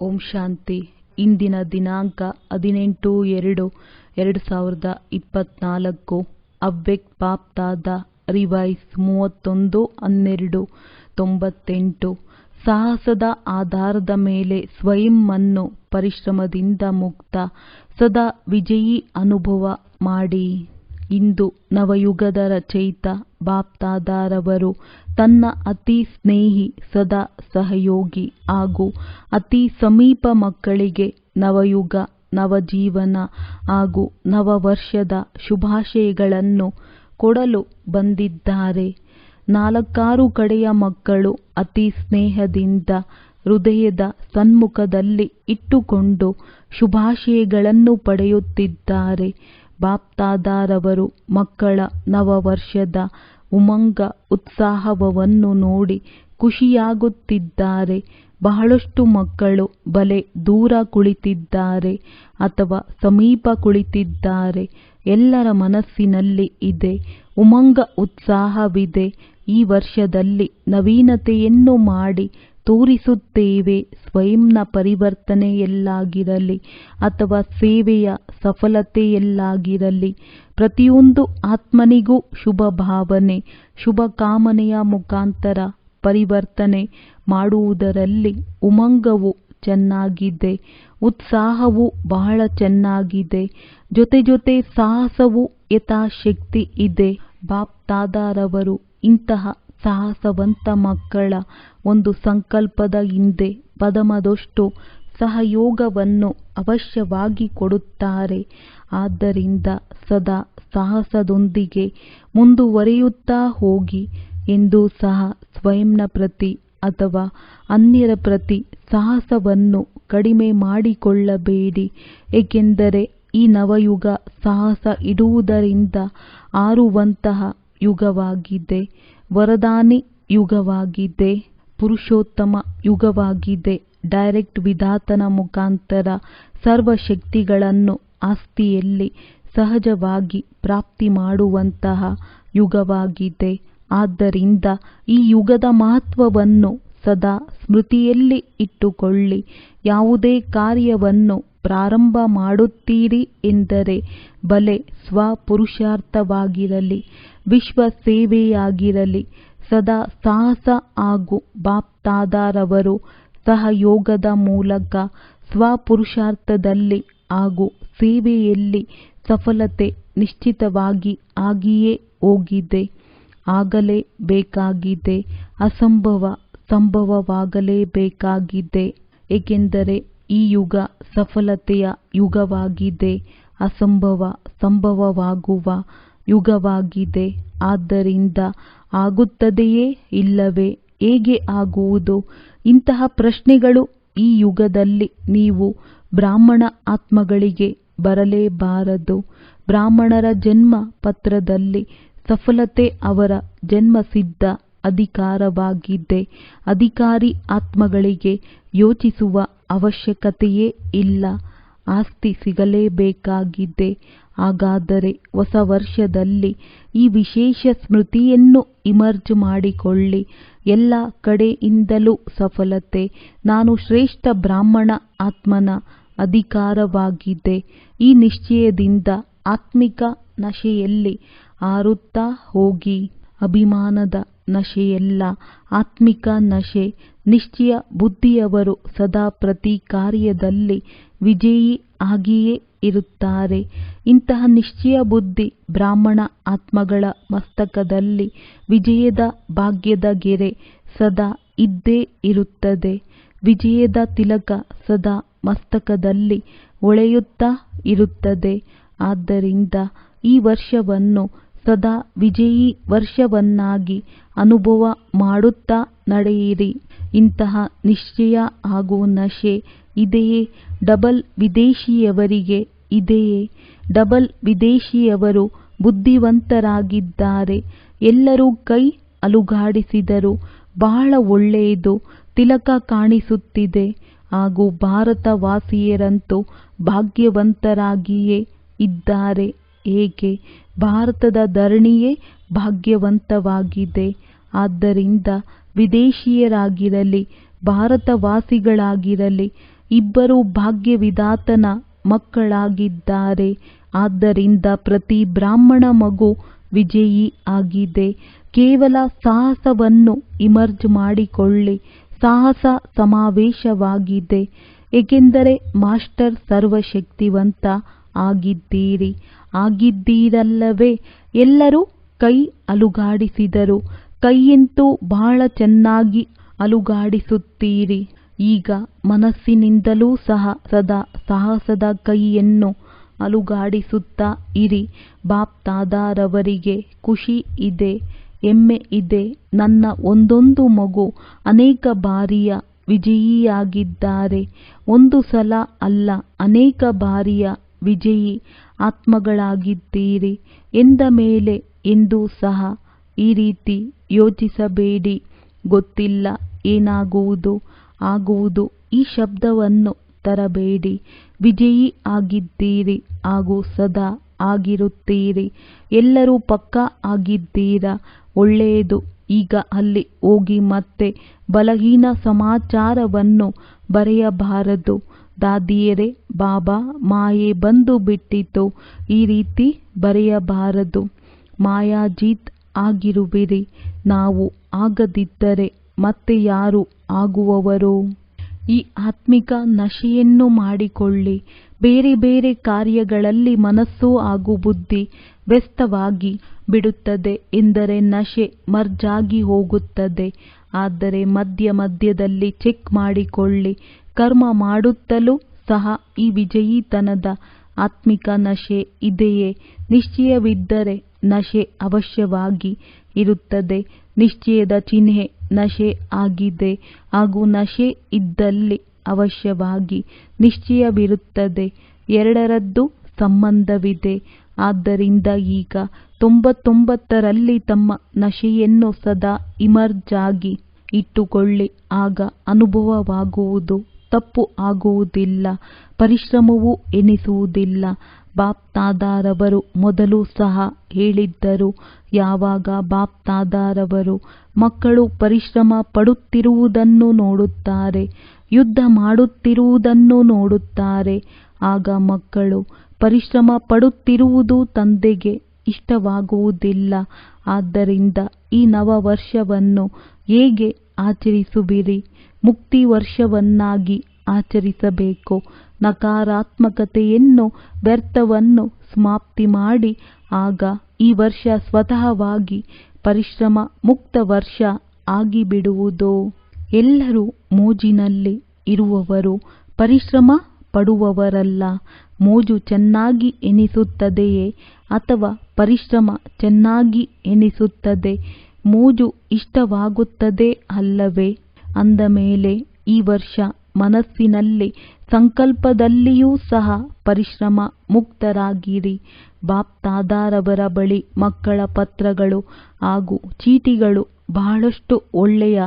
ಓಂ ಶಾಂತಿ. ಇಂದಿನ ದಿನಾಂಕ 18/2/2024. ಅವ್ಯಕ್ತ ಬಾಪ್ದಾದ ರಿವೈಸ್ 31/12/98. ಸಾಹಸದ ಆಧಾರದ ಮೇಲೆ ಸ್ವಯಂವನ್ನು ಪರಿಶ್ರಮದಿಂದ ಮುಕ್ತ ಸದಾ ವಿಜಯೀ ಅನುಭವ ಮಾಡಿ. ಇಂದು ನವಯುಗದ ರಚಯಿತ ಬಾಪ್ದಾದಾರವರು ತನ್ನ ಅತಿ ಸ್ನೇಹಿ, ಸದಾ ಸಹಯೋಗಿ ಹಾಗೂ ಅತಿ ಸಮೀಪ ಮಕ್ಕಳಿಗೆ ನವಯುಗ, ನವಜೀವನ ಹಾಗೂ ನವವರ್ಷದ ಶುಭಾಶಯಗಳನ್ನು ಕೊಡಲು ಬಂದಿದ್ದಾರೆ. 4 ಕಡೆಯ ಮಕ್ಕಳು ಅತಿ ಸ್ನೇಹದಿಂದ ಹೃದಯದ ಸನ್ಮುಖದಲ್ಲಿ ಇಟ್ಟುಕೊಂಡು ಶುಭಾಶಯಗಳನ್ನು ಪಡೆಯುತ್ತಿದ್ದಾರೆ. ಬಾಪ್ದಾದಾರವರು ಮಕ್ಕಳ ನವವರ್ಷದ ಉಮಂಗ ಉತ್ಸಾಹವನ್ನು ನೋಡಿ ಖುಷಿಯಾಗುತ್ತಿದ್ದಾರೆ. ಬಹಳಷ್ಟು ಮಕ್ಕಳು ಬಲೆ ದೂರ ಕುಳಿತಿದ್ದಾರೆ ಅಥವಾ ಸಮೀಪ ಕುಳಿತಿದ್ದಾರೆ. ಎಲ್ಲರ ಮನಸ್ಸಿನಲ್ಲಿ ಇದೆ, ಉಮಂಗ ಉತ್ಸಾಹವಿದೆ. ಈ ವರ್ಷದಲ್ಲಿ ನವೀನತೆಯನ್ನು ಮಾಡಿ ತೋರಿಸುತ್ತೇವೆ. ಸ್ವಯಂನ ಪರಿವರ್ತನೆಯಲ್ಲಾಗಿರಲಿ ಅಥವಾ ಸೇವೆಯ ಸಫಲತೆಯಲ್ಲಾಗಿರಲಿ, ಪ್ರತಿಯೊಂದು ಆತ್ಮನಿಗೂ ಶುಭ ಭಾವನೆ, ಶುಭ ಕಾಮನೆಯ ಮುಖಾಂತರ ಪರಿವರ್ತನೆ ಮಾಡುವುದರಲ್ಲಿ ಉಮಂಗವು ಚೆನ್ನಾಗಿದೆ, ಉತ್ಸಾಹವು ಬಹಳ ಚೆನ್ನಾಗಿದೆ. ಜೊತೆ ಸಾಹಸವು ಯಥಾಶಕ್ತಿ ಇದೆ. ಬಾಪ್ದಾದಾರವರು ಇಂತಹ ಸಾಹಸವಂತ ಮಕ್ಕಳ ಒಂದು ಸಂಕಲ್ಪದ ಹಿಂದೆ ಪದಮದಷ್ಟು ಸಹಯೋಗವನ್ನು ಅವಶ್ಯವಾಗಿ ಕೊಡುತ್ತಾರೆ. ಆದ್ದರಿಂದ ಸದಾ ಸಾಹಸದೊಂದಿಗೆ ಮುಂದುವರಿಯುತ್ತಾ ಹೋಗಿ ಎಂದೂ ಸಹ ಸ್ವಯಂನ ಪ್ರತಿ ಅಥವಾ ಅನ್ಯರ ಪ್ರತಿ ಸಾಹಸವನ್ನು ಕಡಿಮೆ ಮಾಡಿಕೊಳ್ಳಬೇಡಿ. ಏಕೆಂದರೆ ಈ ನವಯುಗ ಸಾಹಸ ಇಡುವುದರಿಂದ ಆರುವಂತಹ ಯುಗವಾಗಿದೆ, ವರದಾನಿ ಯುಗವಾಗಿದೆ, ಪುರುಷೋತ್ತಮ ಯುಗವಾಗಿದೆ. ಡೈರೆಕ್ಟ್ ವಿಧಾತನ ಮುಖಾಂತರ ಸರ್ವಶಕ್ತಿಗಳನ್ನು ಆಸ್ತಿಯಲ್ಲಿ ಸಹಜವಾಗಿ ಪ್ರಾಪ್ತಿ ಮಾಡುವಂತಹ ಯುಗವಾಗಿದೆ. ಆದ್ದರಿಂದ ಈ ಯುಗದ ಮಹತ್ವವನ್ನು ಸದಾ ಸ್ಮೃತಿಯಲ್ಲಿ ಇಟ್ಟುಕೊಳ್ಳಿ. ಯಾವುದೇ ಕಾರ್ಯವನ್ನು ಪ್ರಾರಂಭ ಮಾಡುತ್ತೀರಿ ಎಂದರೆ ಬಲೆ ಸ್ವಪುರುಷಾರ್ಥವಾಗಿರಲಿ, ವಿಶ್ವ ಸೇವೆಯಾಗಿರಲಿ, ಸದಾ ಸಾಹಸ ಹಾಗೂ ಬಾಪ್ದಾದಾರವರು ಸಹಯೋಗದ ಮೂಲಕ ಸ್ವಪುರುಷಾರ್ಥದಲ್ಲಿ ಹಾಗೂ ಸೇವೆಯಲ್ಲಿ ಸಫಲತೆ ನಿಶ್ಚಿತವಾಗಿ ಆಗಿಯೇ ಹೋಗಿದೆ, ಆಗಲೇಬೇಕಾಗಿದೆ. ಅಸಂಭವ ಸಂಭವವಾಗಲೇಬೇಕಾಗಿದೆ. ಏಕೆಂದರೆ ಈ ಯುಗ ಸಫಲತೆಯ ಯುಗವಾಗಿದೆ, ಅಸಂಭವ ಸಂಭವವಾಗುವ ಯುಗವಾಗಿದೆ. ಆದ್ದರಿಂದ ಆಗುತ್ತದೆಯೇ ಇಲ್ಲವೇ, ಹೇಗೆ ಆಗುವುದು? ಇಂತಹ ಪ್ರಶ್ನೆಗಳು ಈ ಯುಗದಲ್ಲಿ ನೀವು ಬ್ರಾಹ್ಮಣ ಆತ್ಮಗಳಿಗೆ ಬರಲೇಬಾರದು. ಬ್ರಾಹ್ಮಣರ ಜನ್ಮ ಪತ್ರದಲ್ಲಿ ಸಫಲತೆ ಅವರ ಜನ್ಮಸಿದ್ಧ ಅಧಿಕಾರವಾಗಿದೆ. ಅಧಿಕಾರಿ ಆತ್ಮಗಳಿಗೆ ಯೋಚಿಸುವ ಅವಶ್ಯಕತೆಯೇ ಇಲ್ಲ. ಆಸ್ತಿ ಸಿಗಲೇಬೇಕಾಗಿದೆ. ಹಾಗಾದರೆ ಹೊಸ ವರ್ಷದಲ್ಲಿ ಈ ವಿಶೇಷ ಸ್ಮೃತಿಯನ್ನು ಇಮರ್ಜ್ ಮಾಡಿಕೊಳ್ಳಿ. ಎಲ್ಲ ಕಡೆಯಿಂದಲೂ ಸಫಲತೆ. ನಾನು ಶ್ರೇಷ್ಠ ಬ್ರಾಹ್ಮಣ ಆತ್ಮನ ಅಧಿಕಾರವಾಗಿದೆ. ಈ ನಿಶ್ಚಯದಿಂದ ಆತ್ಮಿಕ ನಶೆಯಲ್ಲಿ ಹಾರುತ್ತಾ ಹೋಗಿ. ಅಭಿಮಾನದ ನಶೆಯಲ್ಲ, ಆತ್ಮಿಕ ನಶೆ. ನಿಶ್ಚಯ ಬುದ್ಧಿಯವರು ಸದಾ ಪ್ರತಿ ಕಾರ್ಯದಲ್ಲಿ ವಿಜಯೀ ಆಗಿಯೇ ಇರುತ್ತಾರೆ. ಇಂತಹ ನಿಶ್ಚಯ ಬುದ್ಧಿ ಬ್ರಾಹ್ಮಣ ಆತ್ಮಗಳ ಮಸ್ತಕದಲ್ಲಿ ವಿಜಯದ ಭಾಗ್ಯದ ಗೆರೆ ಸದಾ ಇದ್ದೇ ಇರುತ್ತದೆ. ವಿಜಯದ ತಿಲಕ ಸದಾ ಮಸ್ತಕದಲ್ಲಿ ಹೊಳೆಯುತ್ತಾ ಇರುತ್ತದೆ. ಆದ್ದರಿಂದ ಈ ವರ್ಷವನ್ನು ಸದಾ ವಿಜಯೀ ವರ್ಷವನ್ನಾಗಿ ಅನುಭವ ಮಾಡುತ್ತಾ ನಡೆಯಿರಿ. ಇಂತಹ ನಿಶ್ಚಯ ಹಾಗೂ ನಶೆ ಇದೆಯೇ? ಡಬಲ್ ವಿದೇಶಿಯವರಿಗೆ ಇದೆಯೇ? ಡಬಲ್ ವಿದೇಶಿಯವರು ಬುದ್ಧಿವಂತರಾಗಿದ್ದಾರೆ. ಎಲ್ಲರೂ ಕೈ ಅಲುಗಾಡಿಸಿದರು. ಬಹಳ ಒಳ್ಳೆಯದು, ತಿಲಕ ಕಾಣಿಸುತ್ತಿದೆ. ಹಾಗೂ ಭಾರತವಾಸಿಯರಂತೂ ಭಾಗ್ಯವಂತರಾಗಿಯೇ ಇದ್ದಾರೆ. ಏಕೆ? ಭಾರತದ ಧರಣಿಯೇ ಭಾಗ್ಯವಂತವಾಗಿದೆ. ಆದ್ದರಿಂದ ವಿದೇಶಿಯರಾಗಿರಲಿ ಭಾರತವಾಸಿಗಳಾಗಿರಲಿ ಇಬ್ಬರು ಭಾಗ್ಯವಿಧಾತನ ಮಕ್ಕಳಾಗಿದ್ದಾರೆ. ಆದ್ದರಿಂದ ಪ್ರತಿ ಬ್ರಾಹ್ಮಣ ಮಗು ವಿಜಯಿ ಆಗಿದೆ. ಕೇವಲ ಸಾಹಸವನ್ನು ಇಮರ್ಜ್ ಮಾಡಿಕೊಳ್ಳಿ. ಸಾಹಸ ಸಮಾವೇಶವಾಗಿದೆ, ಏಕೆಂದರೆ ಮಾಸ್ಟರ್ ಸರ್ವಶಕ್ತಿವಂತ ಆಗಿದ್ದೀರಲ್ಲವೇ. ಎಲ್ಲರೂ ಕೈ ಅಲುಗಾಡಿಸಿದರು. ಕೈಯಂತೂ ಬಹಳ ಚೆನ್ನಾಗಿ ಅಲುಗಾಡಿಸುತ್ತೀರಿ. ಈಗ ಮನಸ್ಸಿನಿಂದಲೂ ಸಹ ಸದಾ ಸಾಹಸದ ಕೈಯನ್ನು ಅಲುಗಾಡಿಸುತ್ತಾ ಇರಿ. ಬಾಪ್ ದಾದಾರವರಿಗೆ ಖುಷಿ ಇದೆ, ಹೆಮ್ಮೆ ಇದೆ. ನನ್ನ ಒಂದೊಂದು ಮಗು ಅನೇಕ ಬಾರಿಯ ವಿಜಯಿಯಾಗಿದ್ದಾರೆ. ಒಂದು ಸಲ ಅಲ್ಲ, ಅನೇಕ ಬಾರಿಯ ವಿಜಯಿ ಆತ್ಮಗಳಾಗಿದ್ದೀರಿ ಎಂದ ಮೇಲೆ ಎಂದೂ ಸಹ ಈ ರೀತಿ ಯೋಚಿಸಬೇಡಿ. ಗೊತ್ತಿಲ್ಲ ಏನಾಗುವುದು ಆಗುವುದು, ಈ ಶಬ್ದವನ್ನು ತರಬೇಡಿ. ವಿಜಯಿ ಆಗಿದ್ದೀರಿ ಹಾಗೂ ಸದಾ ಆಗಿರುತ್ತೀರಿ. ಎಲ್ಲರೂ ಪಕ್ಕಾ ಆಗಿದ್ದೀರಾ, ಒಳ್ಳೆಯದು. ಈಗ ಅಲ್ಲಿ ಹೋಗಿ ಮತ್ತೆ ಬಲಹೀನ ಸಮಾಚಾರವನ್ನು ಬರೆಯಬಾರದು. ದಾದಿಯರೇ, ಬಾಬಾ ಮಾಯೆ ಬಂದು ಬಿಟ್ಟಿತು, ಈ ರೀತಿ ಬರೆಯಬಾರದು. ಮಾಯಾಜೀತ್ ಆಗಿರುವಿರಿ. ನಾವು ಆಗದಿದ್ದರೆ ಮತ್ತೆ ಯಾರು ಆಗುವವರು? ಈ ಆತ್ಮಿಕ ನಶೆಯನ್ನು ಮಾಡಿಕೊಳ್ಳಿ. ಬೇರೆ ಬೇರೆ ಕಾರ್ಯಗಳಲ್ಲಿ ಮನಸ್ಸು ಹಾಗೂ ಬುದ್ಧಿ ವ್ಯಸ್ತವಾಗಿ ಬಿಡುತ್ತದೆ ಎಂದರೆ ನಶೆ ಮರ್ಜಾಗಿ ಹೋಗುತ್ತದೆ. ಆದರೆ ಮಧ್ಯ ಮಧ್ಯದಲ್ಲಿ ಚೆಕ್ ಮಾಡಿಕೊಳ್ಳಿ. ಕರ್ಮ ಮಾಡುತ್ತಲೂ ಸಹ ಈ ವಿಜಯಿತನದ ಆತ್ಮಿಕ ನಶೆ ಇದೆಯೇ? ನಿಶ್ಚಯವಿದ್ದರೆ ನಶೆ ಅವಶ್ಯವಾಗಿ ಇರುತ್ತದೆ. ನಿಶ್ಚಯದ ಚಿಹ್ನೆ ನಶೆ ಆಗಿದೆ ಹಾಗೂ ನಶೆ ಇದ್ದಲ್ಲಿ ಅವಶ್ಯವಾಗಿ ನಿಶ್ಚಯವಿರುತ್ತದೆ. ಎರಡರದ್ದು ಸಂಬಂಧವಿದೆ. ಆದ್ದರಿಂದ ಈಗ 99ರಲ್ಲಿ ತಮ್ಮ ನಶೆಯನ್ನು ಸದಾ ಇಮರ್ಜ್ ಆಗಿ ಇಟ್ಟುಕೊಳ್ಳಿ. ಆಗ ಅನುಭವವಾಗುವುದು, ತಪ್ಪು ಆಗುವುದಿಲ್ಲ, ಪರಿಶ್ರಮವೂ ಎನಿಸುವುದಿಲ್ಲ. ಬಾಪ್ ದಾದಾರವರು ಮೊದಲು ಸಹ ಹೇಳಿದ್ದರು. ಯಾವಾಗ ಬಾಪ್ ದಾದಾರವರು ಮಕ್ಕಳು ಪರಿಶ್ರಮ ಪಡುತ್ತಿರುವುದನ್ನು ನೋಡುತ್ತಾರೆ, ಯುದ್ಧ ಮಾಡುತ್ತಿರುವುದನ್ನು ನೋಡುತ್ತಾರೆ, ಆಗ ಮಕ್ಕಳು ಪರಿಶ್ರಮ ಪಡುತ್ತಿರುವುದು ತಂದೆಗೆ ಇಷ್ಟವಾಗುವುದಿಲ್ಲ. ಆದ್ದರಿಂದ ಈ ನವವರ್ಷವನ್ನು ಹೇಗೆ ಆಚರಿಸುವಿರಿ? ಮುಕ್ತಿ ವರ್ಷವನ್ನಾಗಿ ಆಚರಿಸಬೇಕು. ನಕಾರಾತ್ಮಕತೆಯನ್ನು, ವ್ಯರ್ಥವನ್ನು ಸಮಾಪ್ತಿ ಮಾಡಿ ಆಗ ಈ ವರ್ಷ ಸ್ವತಃವಾಗಿ ಪರಿಶ್ರಮ ಮುಕ್ತ ವರ್ಷ ಆಗಿಬಿಡುವುದು. ಎಲ್ಲರೂ ಮೋಜಿನಲ್ಲಿ ಇರುವವರು, ಪರಿಶ್ರಮ ಪಡುವವರಲ್ಲ. ಮೋಜು ಚೆನ್ನಾಗಿ ಎನಿಸುತ್ತದೆಯೇ ಅಥವಾ ಪರಿಶ್ರಮ ಚೆನ್ನಾಗಿ ಎನಿಸುತ್ತದೆ? ಮೋಜು ಇಷ್ಟವಾಗುತ್ತದೆ ಅಲ್ಲವೇ? ಅಂದ ಮೇಲೆ ಈ ವರ್ಷ ಮನಸ್ಸಿನಲ್ಲಿ ಸಂಕಲ್ಪದಲ್ಲಿಯೂ ಸಹ ಪರಿಶ್ರಮ ಮುಕ್ತರಾಗಿರಿ. ಬಾಪ್ ದಾದಾರವರ ಬಳಿ ಮಕ್ಕಳ ಪತ್ರಗಳು ಹಾಗೂ ಚೀಟಿಗಳು ಬಹಳಷ್ಟು ಒಳ್ಳೆಯ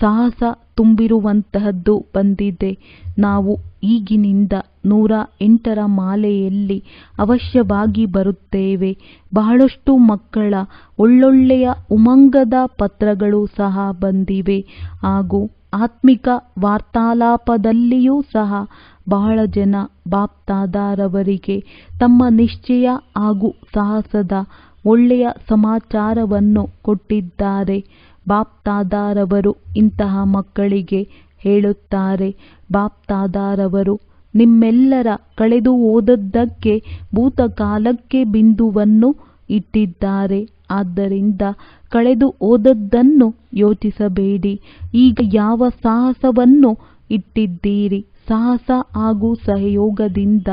ಸಾಹಸ ತುಂಬಿರುವಂತಹದ್ದು ಬಂದಿದೆ. ನಾವು ಈಗಿನಿಂದ 108ರ ಮಾಲೆಯಲ್ಲಿ ಅವಶ್ಯವಾಗಿ ಬರುತ್ತೇವೆ. ಬಹಳಷ್ಟು ಮಕ್ಕಳ ಒಳ್ಳೊಳ್ಳೆಯ ಉಮಂಗದ ಪತ್ರಗಳು ಸಹ ಬಂದಿವೆ ಹಾಗೂ ಆತ್ಮಿಕ ವಾರ್ತಾಲಾಪದಲ್ಲಿಯೂ ಸಹ ಬಹಳ ಜನ ಬಾಪ್ ದಾದಾರವರಿಗೆ ತಮ್ಮ ನಿಶ್ಚಯ ಹಾಗೂ ಸಾಹಸದ ಒಳ್ಳೆಯ ಸಮಾಚಾರವನ್ನು ಕೊಟ್ಟಿದ್ದಾರೆ. ಬಾಪ್ ದಾದಾರವರು ಇಂತಹ ಮಕ್ಕಳಿಗೆ ಹೇಳುತ್ತಾರೆ, ಬಾಪ್ ದಾದಾರವರು ನಿಮ್ಮೆಲ್ಲರ ಕಳೆದು ಹೋದದ್ದಕ್ಕೆ ಭೂತಕಾಲಕ್ಕೆ ಬಿಂದುವನ್ನು ಇಟ್ಟಿದ್ದಾರೆ. ಆದ್ದರಿಂದ ಕಳೆದು ಹೋದದ್ದನ್ನು ಯೋಚಿಸಬೇಡಿ. ಈಗ ಯಾವ ಸಾಹಸವನ್ನು ಇಟ್ಟಿದ್ದೀರಿ? ಸಾಹಸ ಹಾಗೂ ಸಹಯೋಗದಿಂದ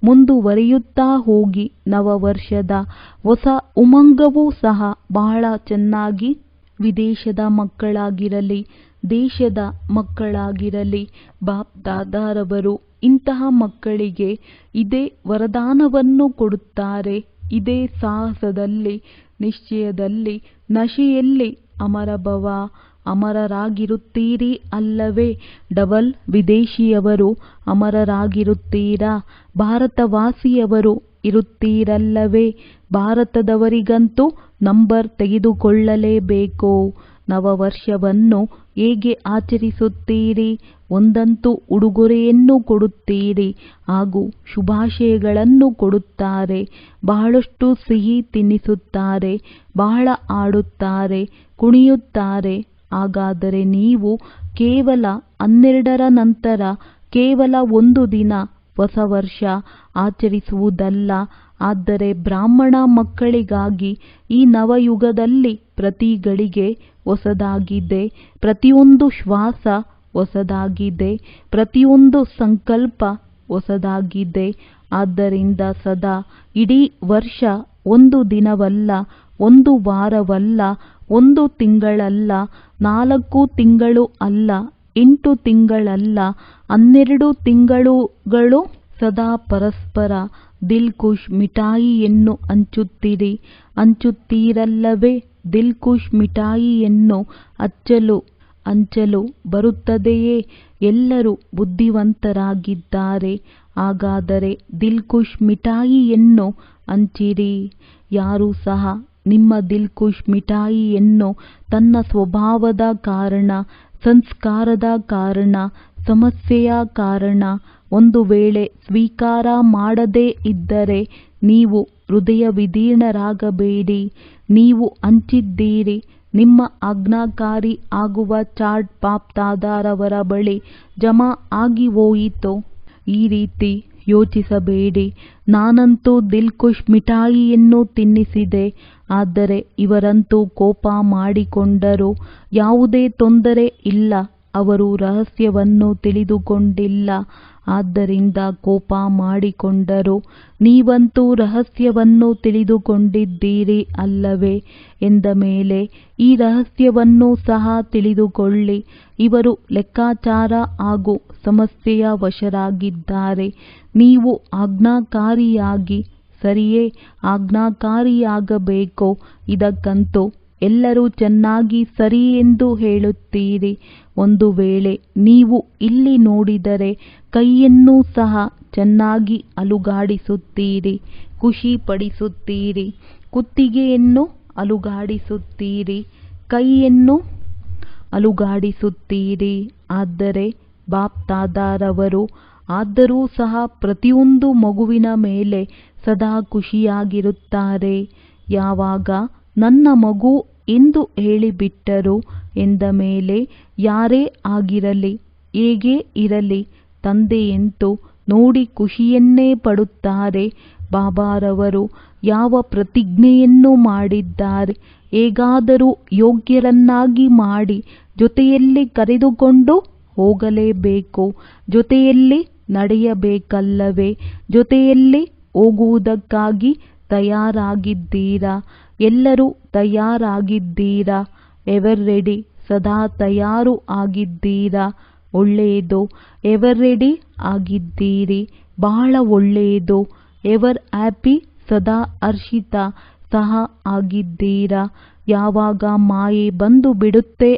ಮುಂದುವರಿಯುತ್ತಾ ಹೋಗಿ. ನವವರ್ಷದ ಹೊಸ ಉಮಂಗವೂ ಸಹ ಬಹಳ ಚೆನ್ನಾಗಿ, ವಿದೇಶದ ಮಕ್ಕಳಾಗಿರಲಿ, ದೇಶದ ಮಕ್ಕಳಾಗಿರಲಿ, ಬಾಪ್ ದಾದಾರವರು ಇಂತಹ ಮಕ್ಕಳಿಗೆ ಇದೇ ವರದಾನವನ್ನು ಕೊಡುತ್ತಾರೆ. ಇದೇ ಸಾಹಸದಲ್ಲಿ, ನಿಶ್ಚಯದಲ್ಲಿ, ನಶೆಯಲ್ಲಿ ಅಮರಭವ, ಅಮರರಾಗಿರುತ್ತೀರಿ ಅಲ್ಲವೇ? ಡಬಲ್ ವಿದೇಶಿಯವರು ಅಮರರಾಗಿರುತ್ತೀರಾ? ಭಾರತವಾಸಿಯವರು ಇರುತ್ತೀರಲ್ಲವೇ? ಭಾರತದವರಿಗಂತೂ ನಂಬರ್ ತೆಗೆದುಕೊಳ್ಳಲೇಬೇಕು. ನವವರ್ಷವನ್ನು ಹೇಗೆ ಆಚರಿಸುತ್ತೀರಿ? ಒಂದಂತೂ ಉಡುಗೊರೆಯನ್ನು ಕೊಡುತ್ತೀರಿ ಹಾಗೂ ಶುಭಾಶಯಗಳನ್ನು ಕೊಡುತ್ತಾರೆ, ಬಹಳಷ್ಟು ಸಿಹಿ ತಿನ್ನಿಸುತ್ತಾರೆ, ಬಹಳ ಆಡುತ್ತಾರೆ, ಕುಣಿಯುತ್ತಾರೆ. ಹಾಗಾದರೆ ನೀವು ಕೇವಲ 12ರ ನಂತರ ಕೇವಲ ಒಂದು ದಿನ ಹೊಸ ವರ್ಷ ಆಚರಿಸುವುದಲ್ಲ, ಆದರೆ ಬ್ರಾಹ್ಮಣ ಮಕ್ಕಳಿಗಾಗಿ ಈ ನವಯುಗದಲ್ಲಿ ಪ್ರತಿ ಗಳಿಗೆ ಹೊಸದಾಗಿದೆ, ಪ್ರತಿಯೊಂದು ಶ್ವಾಸ ಹೊಸದಾಗಿದೆ, ಪ್ರತಿಯೊಂದು ಸಂಕಲ್ಪ ಹೊಸದಾಗಿದೆ. ಆದ್ದರಿಂದ ಸದಾ ಇಡೀ ವರ್ಷ ಒಂದು ದಿನವಲ್ಲ, ಒಂದು ವಾರವಲ್ಲ, ಒಂದು ತಿಂಗಳಲ್ಲ, 4 ತಿಂಗಳು ಅಲ್ಲ, 8 ತಿಂಗಳಲ್ಲ, 12 ತಿಂಗಳುಗಳು ಸದಾ ಪರಸ್ಪರ ದಿಲ್ ಖುಷ್ ಮಿಠಾಯಿಯನ್ನು ಹಂಚುತ್ತೀರಲ್ಲವೇ? ದಿಲ್ ಖುಷ್ ಮಿಠಾಯಿಯನ್ನು ಹಂಚಲು ಬರುತ್ತದೆಯೇ? ಎಲ್ಲರೂ ಬುದ್ಧಿವಂತರಾಗಿದ್ದಾರೆ. ಹಾಗಾದರೆ ದಿಲ್ ಖುಷ್ ಮಿಠಾಯಿಯನ್ನು ಹಂಚಿರಿ. ಯಾರೂ ಸಹ ನಿಮ್ಮ ದಿಲ್ ಖುಷ್ ಮಿಠಾಯಿಯನ್ನು ತನ್ನ ಸ್ವಭಾವದ ಕಾರಣ, ಸಂಸ್ಕಾರದ ಕಾರಣ, ಸಮಸ್ಯೆಯ ಕಾರಣ ಒಂದು ವೇಳೆ ಸ್ವೀಕಾರ ಮಾಡದೇ ಇದ್ದರೆ ನೀವು ಹೃದಯ ವಿದೀರ್ಣರಾಗಬೇಡಿ. ನೀವು ಹಂಚಿದ್ದೀರಿ, ನಿಮ್ಮ ಆಜ್ಞಾಕಾರಿ ಆಗುವ ಚಾರ್ಟ್ ಬಾಪ್ ದಾದಾರವರ ಬಳಿ ಜಮಾ ಆಗಿ ಹೋಯಿತು. ಈ ರೀತಿ ಯೋಚಿಸಬೇಡಿ, ನಾನಂತೂ ದಿಲ್ ಖುಷ್ ಮಿಠಾಯಿಯನ್ನು ತಿನ್ನಿಸಿದೆ, ಆದರೆ ಇವರಂತೂ ಕೋಪ ಮಾಡಿಕೊಂಡರು. ಯಾವುದೇ ತೊಂದರೆ ಇಲ್ಲ, ಅವರು ರಹಸ್ಯವನ್ನು ತಿಳಿದುಕೊಂಡಿಲ್ಲ, ಆದ್ದರಿಂದ ಕೋಪ ಮಾಡಿಕೊಂಡರು. ನೀವಂತೂ ರಹಸ್ಯವನ್ನು ತಿಳಿದುಕೊಂಡಿದ್ದೀರಿ ಅಲ್ಲವೇ? ಎಂದ ಮೇಲೆ ಈ ರಹಸ್ಯವನ್ನು ಸಹ ತಿಳಿದುಕೊಳ್ಳಿ. ಇವರು ಲೆಕ್ಕಾಚಾರ ಹಾಗೂ ಸಮಸ್ಯೆಯ ವಶರಾಗಿದ್ದಾರೆ. ನೀವು ಆಜ್ಞಾಕಾರಿಯಾಗಿ, ಸರಿಯೇ, ಆಜ್ಞಾಕಾರಿಯಾಗಬೇಕು. ಇದಕ್ಕಂತೂ ಎಲ್ಲರೂ ಚೆನ್ನಾಗಿ ಸರಿ ಎಂದು ಹೇಳುತ್ತೀರಿ. ಒಂದು ವೇಳೆ ನೀವು ಇಲ್ಲಿ ನೋಡಿದರೆ ಕೈಯನ್ನು ಸಹ ಚೆನ್ನಾಗಿ ಅಲುಗಾಡಿಸುತ್ತೀರಿ, ಖುಷಿ ಪಡಿಸುತ್ತೀರಿ, ಕುತ್ತಿಗೆಯನ್ನು ಅಲುಗಾಡಿಸುತ್ತೀರಿ, ಕೈಯನ್ನು ಅಲುಗಾಡಿಸುತ್ತೀರಿ. ಆದರೆ ಬಾಪ್ ದಾದಾರವರು ಆದರೂ ಸಹ ಪ್ರತಿಯೊಂದು ಮಗುವಿನ ಮೇಲೆ ಸದಾ ಖುಷಿಯಾಗಿರುತ್ತಾರೆ. ಯಾವಾಗ ನನ್ನ ಮಗು ಎಂದು ಹೇಳಿಬಿಟ್ಟರು ಎಂದ ಮೇಲೆ ಯಾರೇ ಆಗಿರಲಿ, ಹೇಗೇ ಇರಲಿ, ತಂದೆಯಂತೂ ನೋಡಿ ಖುಷಿಯನ್ನೇ ಪಡುತ್ತಾರೆ. ಬಾಬಾರವರು ಯಾವ ಪ್ರತಿಜ್ಞೆಯನ್ನು ಮಾಡಿದ್ದಾರೆ? ಹೇಗಾದರೂ ಯೋಗ್ಯರನ್ನಾಗಿ ಮಾಡಿ ಜೊತೆಯಲ್ಲಿ ಕರೆದುಕೊಂಡು ಹೋಗಲೇಬೇಕು, ಜೊತೆಯಲ್ಲಿ ನಡೆಯಬೇಕಲ್ಲವೇ? ಜೊತೆಯಲ್ಲಿ ಹೋಗುವುದಕ್ಕಾಗಿ ತಯಾರಾಗಿದ್ದೀರಾ? ಎಲ್ಲರೂ ತಯಾರಾಗಿದ್ದೀರಾ? ಎವರ್ ರೆಡಿ, ಸದಾ ತಯಾರು ಆಗಿದ್ದೀರಾ? ಒಳ್ಳೆಯದು, ಎವರ್ ರೆಡಿ ಆಗಿದ್ದೀರಿ, ಬಹಳ ಒಳ್ಳೆಯದು. ಎವರ್ ಹ್ಯಾಪಿ, ಸದಾ ಹರ್ಷಿತ ಸಹ ಆಗಿದ್ದೀರಾ? ಯಾವಾಗ ಮಾಯೆ ಬಂದು ಬಿಡುತ್ತೆ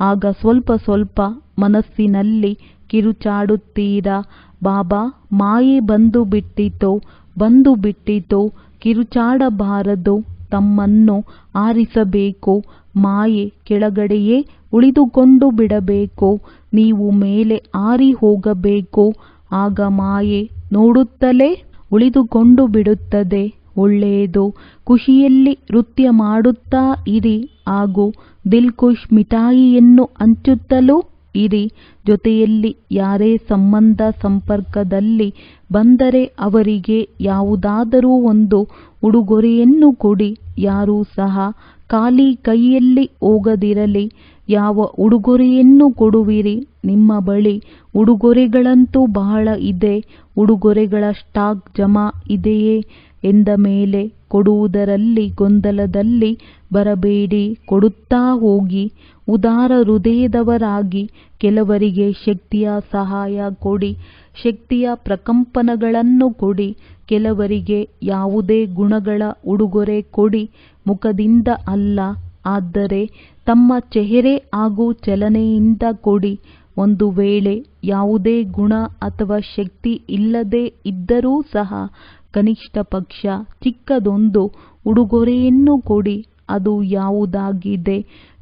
ಆಗ ಸ್ವಲ್ಪ ಸ್ವಲ್ಪ ಮನಸ್ಸಿನಲ್ಲಿ ಕಿರುಚಾಡುತ್ತೀರಾ? ಬಾಬಾ, ಮಾಯೆ ಬಂದು ಬಿಟ್ಟಿತು, ಕಿರುಚಾಡಬಾರದು, ತಮ್ಮನ್ನು ಆರಿಸಬೇಕು, ಮಾಯೆ ಕೆಳಗಡೆಯೇ ಉಳಿದುಕೊಂಡು ಬಿಡಬೇಕು, ನೀವು ಮೇಲೆ ಹಾರಿ ಹೋಗಬೇಕು. ಆಗ ಮಾಯೆ ನೋಡುತ್ತಲೇ ಉಳಿದುಕೊಂಡು ಬಿಡುತ್ತದೆ. ಒಳ್ಳೆಯದು, ಖುಷಿಯಲ್ಲಿ ನೃತ್ಯ ಮಾಡುತ್ತಾ ಇರಿ ಹಾಗೂ ದಿಲ್ ಖುಷ್ ಮಿಠಾಯಿಯನ್ನು ಹಂಚುತ್ತಲೂ ಇರಿ. ಜೊತೆಯಲ್ಲಿ ಯಾರೇ ಸಂಬಂಧ ಸಂಪರ್ಕದಲ್ಲಿ ಬಂದರೆ ಅವರಿಗೆ ಯಾವುದಾದರೂ ಒಂದು ಉಡುಗೊರೆಯನ್ನು ಕೊಡಿ. ಯಾರೂ ಸಹ ಖಾಲಿ ಕೈಯಲ್ಲಿ ಹೋಗದಿರಲಿ. ಯಾವ ಉಡುಗೊರೆಯನ್ನು ಕೊಡುವಿರಿ? ನಿಮ್ಮ ಬಳಿ ಉಡುಗೊರೆಗಳಂತೂ ಬಹಳ ಇದೆ, ಉಡುಗೊರೆಗಳ ಸ್ಟಾಕ್ ಜಮಾ ಇದೆಯೇ? ಎಂದ ಮೇಲೆ ಕೊಡುವುದರಲ್ಲಿ ಗೊಂದಲದಲ್ಲಿ ಬರಬೇಡಿ, ಕೊಡುತ್ತಾ ಹೋಗಿ. ಉದಾರ ಹೃದಯದವರಾಗಿ ಕೆಲವರಿಗೆ ಶಕ್ತಿಯ ಸಹಾಯ ಕೊಡಿ, ಶಕ್ತಿಯ ಪ್ರಕಂಪನಗಳನ್ನು ಕೊಡಿ. ಕೆಲವರಿಗೆ ಯಾವುದೇ ಗುಣಗಳ ಉಡುಗೊರೆ ಕೊಡಿ, ಮುಖದಿಂದ ಅಲ್ಲ, ಆದರೆ ತಮ್ಮ ಚೆಹರೆ ಹಾಗೂ ಚಲನೆಯಿಂದ ಕೊಡಿ. ಒಂದು ವೇಳೆ ಯಾವುದೇ ಗುಣ ಅಥವಾ ಶಕ್ತಿ ಇಲ್ಲದೇ ಇದ್ದರೂ ಸಹ ಕನಿಷ್ಠ ಪಕ್ಷ ಚಿಕ್ಕದೊಂದು ಉಡುಗೊರೆಯನ್ನು ಕೊಡಿ. ಅದು ಯಾವುದಾಗಿದೆ?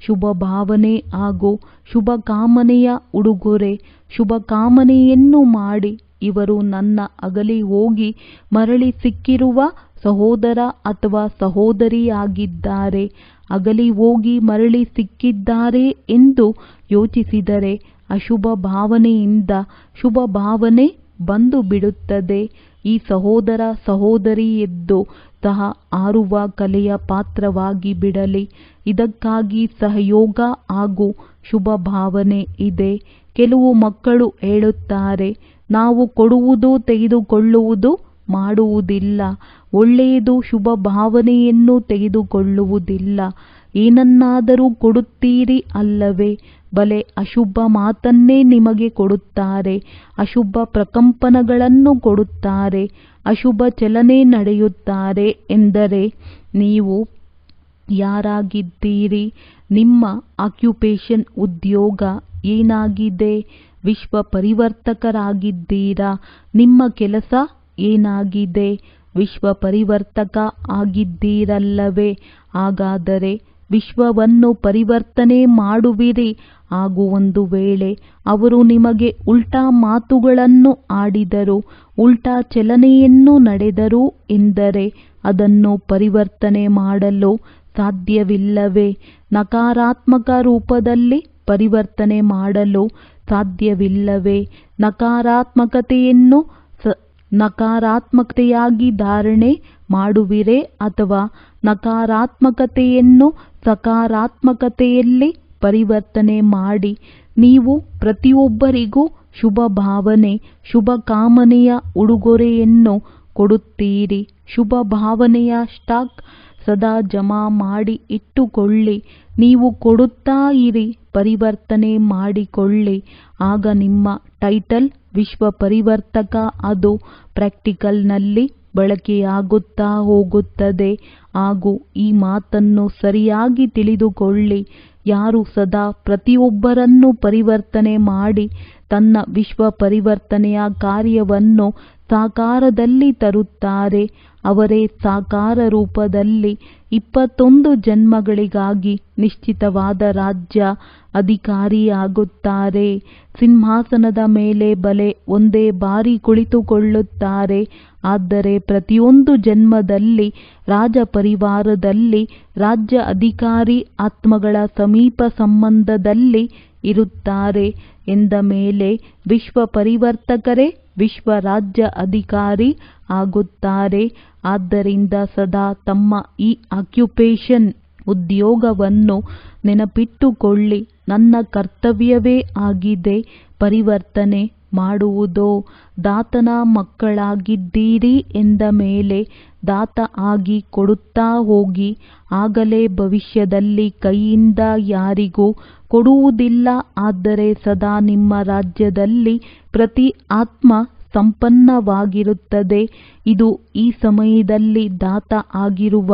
ಶುಭ ಭಾವನೆ ಹಾಗೂ ಶುಭ ಕಾಮನೆಯ ಉಡುಗೊರೆ. ಶುಭ ಕಾಮನೆಯನ್ನು ಮಾಡಿ. ಇವರು ನನ್ನ ಅಗಲಿ ಹೋಗಿ ಮರಳಿ ಸಿಕ್ಕಿರುವ ಸಹೋದರ ಅಥವಾ ಸಹೋದರಿಯಾಗಿದ್ದಾರೆ. ಅಗಲಿ ಹೋಗಿ ಮರಳಿ ಸಿಕ್ಕಿದ್ದಾರೆ ಎಂದು ಯೋಚಿಸಿದರೆ ಅಶುಭ ಭಾವನೆಯಿಂದ ಶುಭ ಭಾವನೆ ಬಂದು ಬಿಡುತ್ತದೆ. ಈ ಸಹೋದರ ಸಹೋದರಿ ಎದ್ದು ಸಹ ಹಾರುವ ಕಲೆಯ ಪಾತ್ರವಾಗಿ ಬಿಡಲಿ. ಇದಕ್ಕಾಗಿ ಸಹಯೋಗ ಹಾಗೂ ಶುಭ ಭಾವನೆ ಇದೆ. ಕೆಲವು ಮಕ್ಕಳು ಹೇಳುತ್ತಾರೆ, ನಾವು ಕೊಡುವುದು ತೆಗೆದುಕೊಳ್ಳುವುದು ಮಾಡುವುದಿಲ್ಲ, ಒಳ್ಳೆಯದು ಶುಭ ಭಾವನೆಯನ್ನು ತೆಗೆದುಕೊಳ್ಳುವುದಿಲ್ಲ. ಏನನ್ನಾದರೂ ಕೊಡುತ್ತೀರಿ ಅಲ್ಲವೇ? ಬಲೆ ಅಶುಭ ಮಾತನ್ನೇ ನಿಮಗೆ ಕೊಡುತ್ತಾರೆ. ಅಶುಭ ಪ್ರಕಂಪನಗಳನ್ನು ಕೊಡುತ್ತಾರೆ. ಅಶುಭ ಚಲನೆ ನಡೆಯುತ್ತಾರೆ ಎಂದರೆ ನೀವು ಯಾರಾಗಿದ್ದೀರಿ? ನಿಮ್ಮ ಆಕ್ಯುಪೇಷನ್ ಉದ್ಯೋಗ ಏನಾಗಿದೆ? ವಿಶ್ವ ಪರಿವರ್ತಕರಾಗಿದ್ದೀರಾ? ನಿಮ್ಮ ಕೆಲಸ ಏನಾಗಿದೆ? ವಿಶ್ವ ಪರಿವರ್ತಕ ಆಗಿದ್ದೀರಲ್ಲವೇ? ಹಾಗಾದರೆ ವಿಶ್ವವನ್ನು ಪರಿವರ್ತನೆ ಮಾಡುವಿರಿ. ಹಾಗೂ ಒಂದು ವೇಳೆ ಅವರು ನಿಮಗೆ ಉಲ್ಟಾ ಮಾತುಗಳನ್ನು ಆಡಿದರು, ಉಲ್ಟಾ ಚಲನೆಯನ್ನು ನಡೆದರು ಎಂದರೆ ಅದನ್ನು ಪರಿವರ್ತನೆ ಮಾಡಲು ಸಾಧ್ಯವಿಲ್ಲವೇ? ನಕಾರಾತ್ಮಕ ರೂಪದಲ್ಲಿ ಪರಿವರ್ತನೆ ಮಾಡಲು ಸಾಧ್ಯವಿಲ್ಲವೇ? ನಕಾರಾತ್ಮಕತೆಯನ್ನು ನಕಾರಾತ್ಮಕತೆಯಾಗಿ ಧಾರಣೆ ಮಾಡುವಿರೇ ಅಥವಾ ನಕಾರಾತ್ಮಕತೆಯನ್ನು ಸಕಾರಾತ್ಮಕತೆಯಲ್ಲಿ ಪರಿವರ್ತನೆ ಮಾಡಿ? ನೀವು ಪ್ರತಿಯೊಬ್ಬರಿಗೂ ಶುಭ ಭಾವನೆ, ಶುಭ ಕಾಮನೆಯ ಉಡುಗೊರೆಯನ್ನು ಕೊಡುತ್ತೀರಿ. ಶುಭ ಭಾವನೆಯ ಸ್ಟಾಕ್ ಸದಾ ಜಮಾ ಮಾಡಿ ಇಟ್ಟುಕೊಳ್ಳಿ. ನೀವು ಕೊಡುತ್ತಾ ಇರಿ, ಪರಿವರ್ತನೆ ಮಾಡಿಕೊಳ್ಳಿ. ಆಗ ನಿಮ್ಮ ಟೈಟಲ್ ವಿಶ್ವ ಪರಿವರ್ತಕ ಅದು ಪ್ರಾಕ್ಟಿಕಲ್ನಲ್ಲಿ ಬಳಕೆಯಾಗುತ್ತಾ ಹೋಗುತ್ತದೆ. ಹಾಗೂ ಈ ಮಾತನ್ನು ಸರಿಯಾಗಿ ತಿಳಿದುಕೊಳ್ಳಿ, ಯಾರು ಸದಾ ಪ್ರತಿಯೊಬ್ಬರನ್ನು ಪರಿವರ್ತನೆ ಮಾಡಿ ತನ್ನ ವಿಶ್ವ ಪರಿವರ್ತನೆಯ ಕಾರ್ಯವನ್ನು ಸಾಕಾರದಲ್ಲಿ ತರುತ್ತಾರೆ, ಅವರೇ ಸಾಕಾರ ರೂಪದಲ್ಲಿ 21 ಜನ್ಮಗಳಿಗಾಗಿ ನಿಶ್ಚಿತವಾದ ರಾಜ್ಯ ಅಧಿಕಾರಿಯಾಗುತ್ತಾರೆ. ಸಿಂಹಾಸನದ ಮೇಲೆ ಬಲೆ ಒಂದೇ ಬಾರಿ ಕುಳಿತುಕೊಳ್ಳುತ್ತಾರೆ. ಆದರೆ ಪ್ರತಿಯೊಂದು ಜನ್ಮದಲ್ಲಿ ರಾಜ ಪರಿವಾರದಲ್ಲಿ ರಾಜ್ಯ ಅಧಿಕಾರಿ ಆತ್ಮಗಳ ಸಮೀಪ ಸಂಬಂಧದಲ್ಲಿ ಇರುತ್ತಾರೆ ಎಂದ ಮೇಲೆ ವಿಶ್ವ ಪರಿವರ್ತಕರೇ ವಿಶ್ವ ರಾಜ್ಯ ಅಧಿಕಾರಿ ಆಗುತ್ತಾರೆ. ಆದ್ದರಿಂದ ಸದಾ ತಮ್ಮ ಈ ಆಕ್ಯುಪೇಷನ್ ಉದ್ಯೋಗವನ್ನು ನೆನಪಿಟ್ಟುಕೊಳ್ಳಿ. ನನ್ನ ಕರ್ತವ್ಯವೇ ಆಗಿದೆ ಪರಿವರ್ತನೆ ಮಾಡುವುದೋ. ದಾತನ ಮಕ್ಕಳಾಗಿದ್ದೀರಿ ಎಂದ ಮೇಲೆ ದಾತ ಆಗಿ ಕೊಡುತ್ತಾ ಹೋಗಿ. ಆಗಲೇ ಭವಿಷ್ಯದಲ್ಲಿ ಕೈಯಿಂದ ಯಾರಿಗೂ ಕೊಡುವುದಿಲ್ಲ. ಆದರೆ ಸದಾ ನಿಮ್ಮ ರಾಜ್ಯದಲ್ಲಿ ಪ್ರತಿ ಆತ್ಮ ಸಂಪನ್ನವಾಗಿರುತ್ತದೆ. ಇದು ಈ ಸಮಯದಲ್ಲಿ ದಾತ ಆಗಿರುವ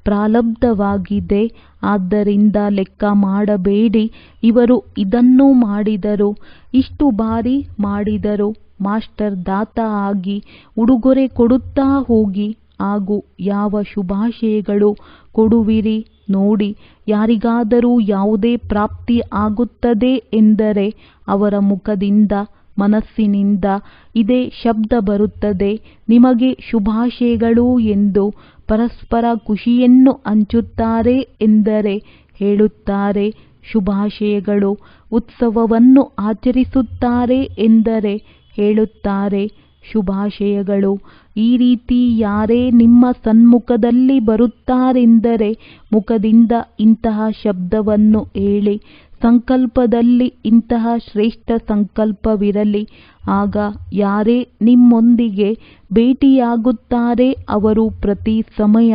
ಪ್ರಾರಬ್ಧವಾಗಿದೆ. ಆದ್ದರಿಂದ ಲೆಕ್ಕ ಮಾಡಬೇಡಿ, ಇವರು ಇದನ್ನು ಮಾಡಿದರು, ಇಷ್ಟು ಬಾರಿ ಮಾಡಿದರು. ಮಾಸ್ಟರ್ ದಾತ ಆಗಿ ಉಡುಗೊರೆ ಕೊಡುತ್ತಾ ಹೋಗಿ. ಹಾಗೂ ಯಾವ ಶುಭಾಶಯಗಳು ಕೊಡುವಿರಿ ನೋಡಿ. ಯಾರಿಗಾದರೂ ಯಾವುದೇ ಪ್ರಾಪ್ತಿ ಆಗುತ್ತದೆ ಎಂದರೆ ಅವರ ಮುಖದಿಂದ ಮನಸ್ಸಿನಿಂದ ಇದೇ ಶಬ್ದ ಬರುತ್ತದೆ, ನಿಮಗೆ ಶುಭಾಶಯಗಳು ಎಂದು. ಪರಸ್ಪರ ಖುಷಿಯನ್ನು ಹಂಚುತ್ತಾರೆ ಎಂದರೆ ಹೇಳುತ್ತಾರೆ ಶುಭಾಶಯಗಳು. ಉತ್ಸವವನ್ನು ಆಚರಿಸುತ್ತಾರೆ ಎಂದರೆ ಹೇಳುತ್ತಾರೆ ಶುಭಾಶಯಗಳು. ಈ ರೀತಿ ಯಾರೇ ನಿಮ್ಮ ಸನ್ಮುಖದಲ್ಲಿ ಬರುತ್ತಾರೆಂದರೆ ಮುಖದಿಂದ ಇಂತಹ ಶಬ್ದವನ್ನು ಹೇಳಿ. ಸಂಕಲ್ಪದಲ್ಲಿ ಇಂತಹ ಶ್ರೇಷ್ಠ ಸಂಕಲ್ಪವಿರಲಿ. ಆಗ ಯಾರೇ ನಿಮ್ಮೊಂದಿಗೆ ಭೇಟಿಯಾಗುತ್ತಾರೆ ಅವರು ಪ್ರತಿ ಸಮಯ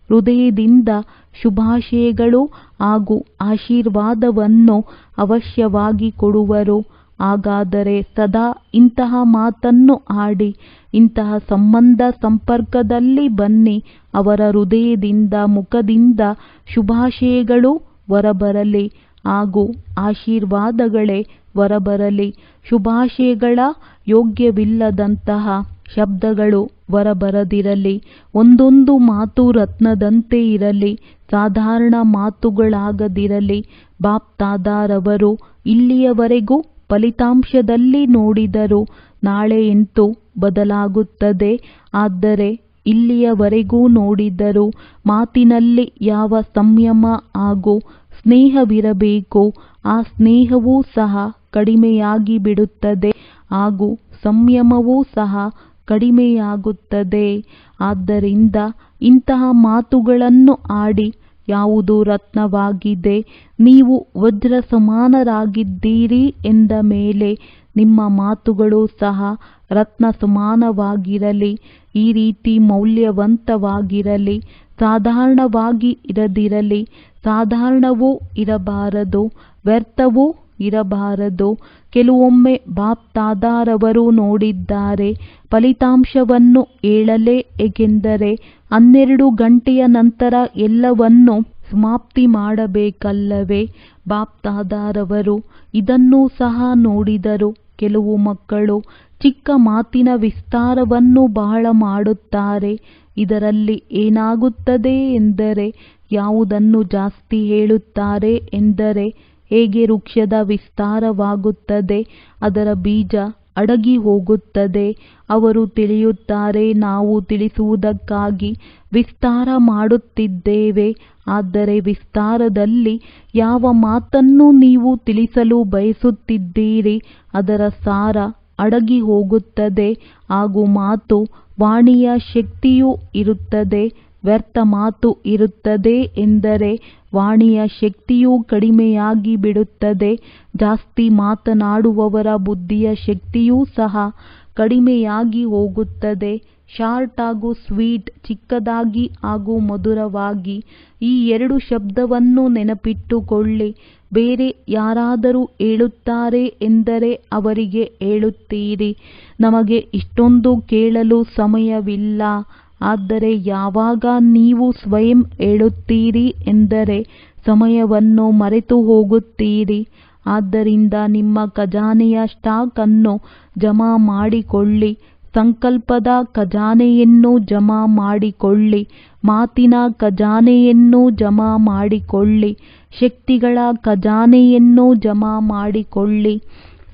ಹೃದಯದಿಂದ ಶುಭಾಶಯಗಳು ಹಾಗೂ ಆಶೀರ್ವಾದವನ್ನು ಅವಶ್ಯವಾಗಿ ಕೊಡುವರು. ಹಾಗಾದರೆ ಸದಾ ಇಂತಹ ಮಾತನ್ನು ಆಡಿ, ಇಂತಹ ಸಂಬಂಧ ಸಂಪರ್ಕದಲ್ಲಿ ಬನ್ನಿ. ಅವರ ಹೃದಯದಿಂದ ಮುಖದಿಂದ ಶುಭಾಶಯಗಳು ಹೊರಬರಲಿ ಹಾಗೂ ಆಶೀರ್ವಾದಗಳೇ ಹೊರಬರಲಿ. ಶುಭಾಶಯಗಳ ಯೋಗ್ಯವಿಲ್ಲದಂತಹ ಶಬ್ದಗಳು ಹೊರಬರದಿರಲಿ. ಒಂದೊಂದು ಮಾತು ರತ್ನದಂತೆ ಇರಲಿ, ಸಾಧಾರಣ ಮಾತುಗಳಾಗದಿರಲಿ. ಬಾಪ್ ತಾದಾರವರು ಇಲ್ಲಿಯವರೆಗೂ ಫಲಿತಾಂಶದಲ್ಲಿ ನೋಡಿದರು, ನಾಳೆ ಎಂತೂ ಬದಲಾಗುತ್ತದೆ. ಆದರೆ ಇಲ್ಲಿಯವರೆಗೂ ನೋಡಿದರು, ಮಾತಿನಲ್ಲಿ ಯಾವ ಸಂಯಮ ಹಾಗೂ ಸ್ನೇಹವಿರಬೇಕು, ಆ ಸ್ನೇಹವೂ ಸಹ ಕಡಿಮೆಯಾಗಿ ಬಿಡುತ್ತದೆ ಹಾಗೂ ಸಂಯಮವೂ ಸಹ ಕಡಿಮೆಯಾಗುತ್ತದೆ. ಆದ್ದರಿಂದ ಇಂತಹ ಮಾತುಗಳನ್ನು ಆಡಿ, ಯಾವುದು ರತ್ನವಾಗಿದೆ, ನೀವು ವಜ್ರ ಸಮಾನರಾಗಿದ್ದೀರಿ ಎಂದ ಮೇಲೆ ನಿಮ್ಮ ಮಾತುಗಳು ಸಹ ರತ್ನ ಸಮಾನವಾಗಿರಲಿ. ಈ ರೀತಿ ಮೌಲ್ಯವಂತವಾಗಿರಲಿ. ಸಾಧಾರಣವಾಗಿ ಇರದಿರಲಿ, ಸಾಧಾರಣವೂ ಇರಬಾರದು, ವ್ಯರ್ಥವೂ ಇರಬಾರದು. ಕೆಲವೊಮ್ಮೆ ಬಾಪ್ ತಾದಾರವರು ನೋಡಿದ್ದಾರೆ, ಫಲಿತಾಂಶವನ್ನು ಹೇಳಲೇ, ಏಕೆಂದರೆ 12 ಗಂಟೆಯ ನಂತರ ಎಲ್ಲವನ್ನೂ ಸಮಾಪ್ತಿ ಮಾಡಬೇಕಲ್ಲವೇ. ಬಾಪ್ ತಾದಾರವರು ಇದನ್ನೂ ಸಹ ನೋಡಿದರು. ಕೆಲವು ಮಕ್ಕಳು ಚಿಕ್ಕ ಮಾತಿನ ವಿಸ್ತಾರವನ್ನು ಬಹಳ ಮಾಡುತ್ತಾರೆ. ಇದರಲ್ಲಿ ಏನಾಗುತ್ತದೆ ಎಂದರೆ, ಯಾವುದನ್ನು ಜಾಸ್ತಿ ಹೇಳುತ್ತಾರೆ ಎಂದರೆ ಹೇಗೆ ವೃಕ್ಷದ ವಿಸ್ತಾರವಾಗುತ್ತದೆ, ಅದರ ಬೀಜ ಅಡಗಿ ಹೋಗುತ್ತದೆ. ಅವರು ತಿಳಿಯುತ್ತಾರೆ, ನಾವು ತಿಳಿಸುವುದಕ್ಕಾಗಿ ವಿಸ್ತಾರ ಮಾಡುತ್ತಿದ್ದೇವೆ. ಆದರೆ ವಿಸ್ತಾರದಲ್ಲಿ ಯಾವ ಮಾತನ್ನು ನೀವು ತಿಳಿಸಲು ಬಯಸುತ್ತಿದ್ದೀರಿ, ಅದರ ಸಾರ ಅಡಗಿ ಹೋಗುತ್ತದೆ ಹಾಗೂ ಮಾತು ವಾಣಿಯ ಶಕ್ತಿಯೂ ಇರುತ್ತದೆ. ವ್ಯರ್ಥ ಮಾತು ಇರುತ್ತದೆ ಎಂದರೆ ವಾಣಿಯ ಶಕ್ತಿಯೂ ಕಡಿಮೆಯಾಗಿ ಬಿಡುತ್ತದೆ. ಜಾಸ್ತಿ ಮಾತನಾಡುವವರ ಬುದ್ಧಿಯ ಶಕ್ತಿಯೂ ಸಹ ಕಡಿಮೆಯಾಗಿ ಹೋಗುತ್ತದೆ. ಶಾರ್ಟ್ ಹಾಗೂ ಸ್ವೀಟ್, ಚಿಕ್ಕದಾಗಿ ಹಾಗೂ ಮಧುರವಾಗಿ, ಈ 2 ಶಬ್ದವನ್ನು ನೆನಪಿಟ್ಟುಕೊಳ್ಳಿ. ಬೇರೆ ಯಾರಾದರೂ ಹೇಳುತ್ತಾರೆ ಎಂದರೆ ಅವರಿಗೆ ಹೇಳುತ್ತೀರಿ, ನಮಗೆ ಇಷ್ಟೊಂದು ಕೇಳಲು ಸಮಯವಿಲ್ಲ. ಆದರೆ ಯಾವಾಗ ನೀವು ಸ್ವಯಂ ಹೇಳುತ್ತೀರಿ ಎಂದರೆ ಸಮಯವನ್ನು ಮರೆತು ಹೋಗುತ್ತೀರಿ. ಆದ್ದರಿಂದ ನಿಮ್ಮ ಖಜಾನೆಯ ಸ್ಟಾಕ್ ಅನ್ನು ಜಮಾ ಮಾಡಿಕೊಳ್ಳಿ, ಸಂಕಲ್ಪದ ಖಜಾನೆಯನ್ನು ಜಮಾ ಮಾಡಿಕೊಳ್ಳಿ, ಮಾತಿನ ಖಜಾನೆಯನ್ನು ಜಮಾ ಮಾಡಿಕೊಳ್ಳಿ, ಶಕ್ತಿಗಳ ಖಜಾನೆಯನ್ನು ಜಮಾ ಮಾಡಿಕೊಳ್ಳಿ,